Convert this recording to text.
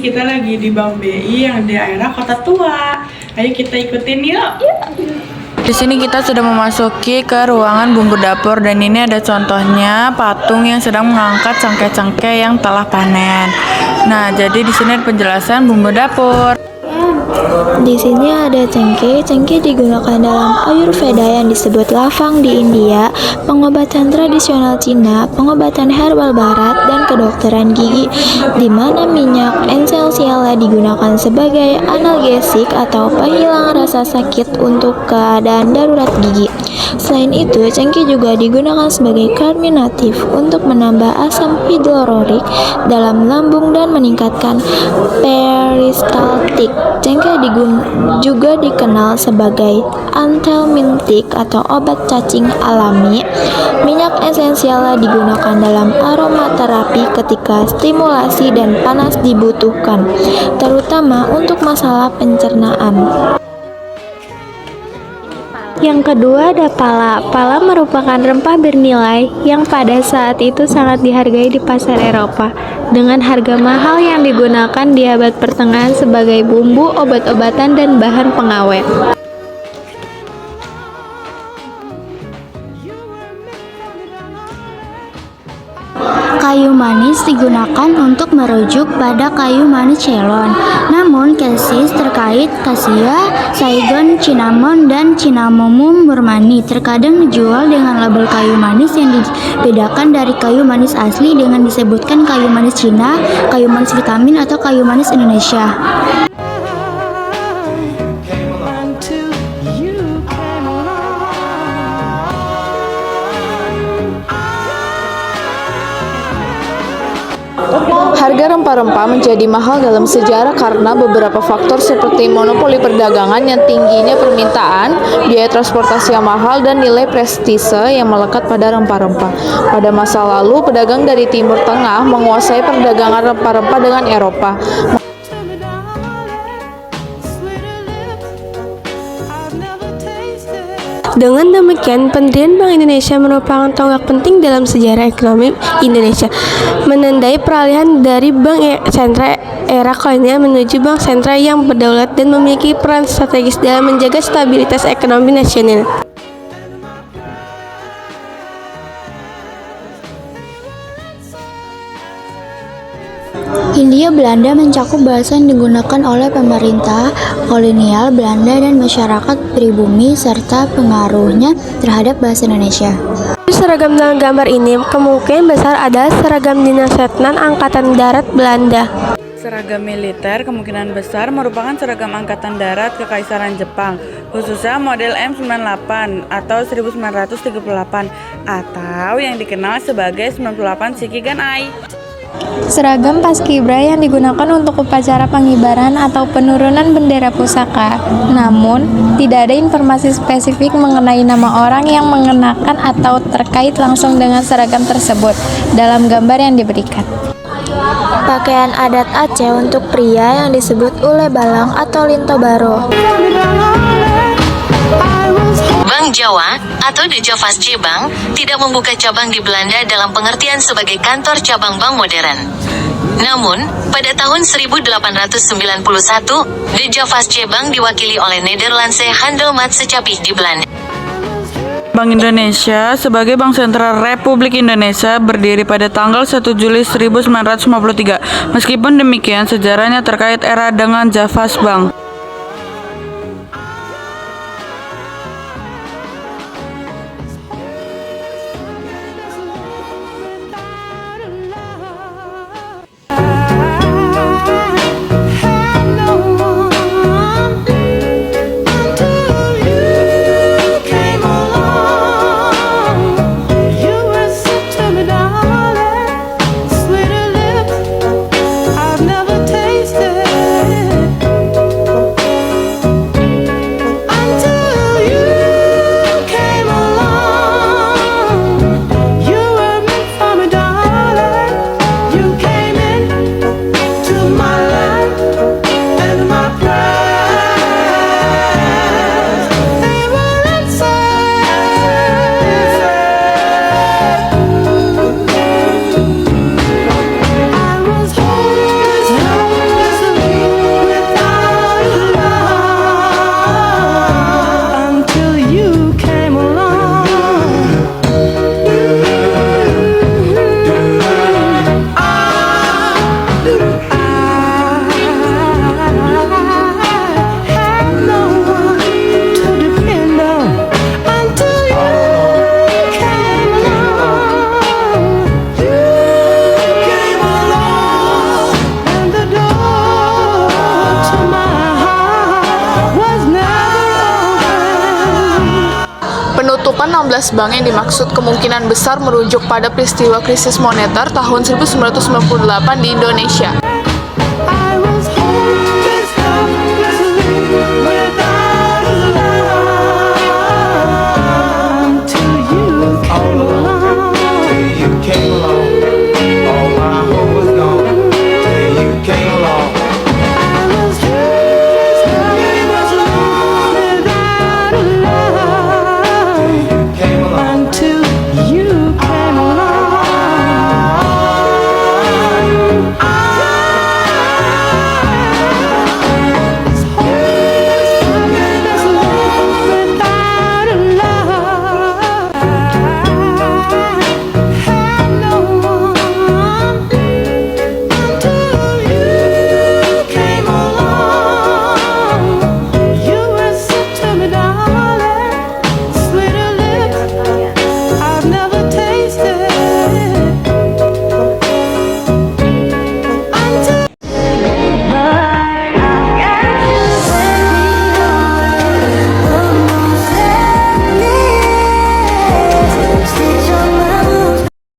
kita lagi di Bank BI yang di daerah Kota Tua. Ayo kita ikutin yuk. Di sini kita sudah memasuki ke ruangan bumbu dapur dan ini ada contohnya patung yang sedang mengangkat cangkeh-cangkeh yang telah panen. Nah, jadi di sini ada penjelasan bumbu dapur. Di sini ada cengkeh. Cengkeh digunakan dalam Ayurveda yang disebut lavang di India, pengobatan tradisional Cina, pengobatan herbal barat, dan kedokteran gigi, di mana minyak esensialnya digunakan sebagai analgesik atau penghilang rasa sakit untuk keadaan darurat gigi. Selain itu, cengkeh juga digunakan sebagai karminatif untuk menambah asam hidroklorik dalam lambung dan meningkatkan peristaltik. Cengkeh juga dikenal sebagai antihelmintik atau obat cacing alami. Minyak esensial digunakan dalam aromaterapi ketika stimulasi dan panas dibutuhkan, terutama untuk masalah pencernaan. Yang kedua ada pala. Pala merupakan rempah bernilai yang pada saat itu sangat dihargai di pasar Eropa, dengan harga mahal yang digunakan di abad pertengahan sebagai bumbu, obat-obatan, dan bahan pengawet. Kayu manis digunakan untuk merujuk pada kayu manis Ceylon. Namun, cases terkait Cassia, Saigon, Cinnamon, dan Cinnamomum Burmani terkadang dijual dengan label kayu manis yang dibedakan dari kayu manis asli dengan disebutkan kayu manis Cina, kayu manis vitamin, atau kayu manis Indonesia. Harga rempah-rempah menjadi mahal dalam sejarah karena beberapa faktor seperti monopoli perdagangan yang tingginya permintaan, biaya transportasi yang mahal, dan nilai prestise yang melekat pada rempah-rempah. Pada masa lalu, pedagang dari Timur Tengah menguasai perdagangan rempah-rempah dengan Eropa. Dengan demikian, pendirian Bank Indonesia merupakan tonggak penting dalam sejarah ekonomi Indonesia, menandai peralihan dari bank sentra era kolonial menuju bank sentra yang berdaulat dan memiliki peran strategis dalam menjaga stabilitas ekonomi nasional. Hindia Belanda mencakup bahasa yang digunakan oleh pemerintah kolonial Belanda dan masyarakat pribumi serta pengaruhnya terhadap bahasa Indonesia. Seragam dalam gambar ini kemungkinan besar adalah seragam Dinas Letnan Angkatan Darat Belanda. Seragam militer kemungkinan besar merupakan seragam Angkatan Darat Kekaisaran Jepang, khususnya model M98 atau 1938 atau yang dikenal sebagai 98 Shikigan Ai. Seragam paskibra yang digunakan untuk upacara pengibaran atau penurunan bendera pusaka. Namun, tidak ada informasi spesifik mengenai nama orang yang mengenakan atau terkait langsung dengan seragam tersebut dalam gambar yang diberikan. Pakaian adat Aceh untuk pria yang disebut ule balang atau linto baro. Bank Jawa atau The Javasche Bank tidak membuka cabang di Belanda dalam pengertian sebagai kantor cabang bank modern. Namun, pada tahun 1891, The Javasche Bank diwakili oleh Nederlandse Handelsmaatschappij di Belanda. Bank Indonesia sebagai Bank Sentral Republik Indonesia berdiri pada tanggal 1 Juli 1953. Meskipun demikian, sejarahnya terkait era dengan Javasche Bank. Penutupan 16 bank yang dimaksud kemungkinan besar merujuk pada peristiwa krisis moneter tahun 1998 di Indonesia.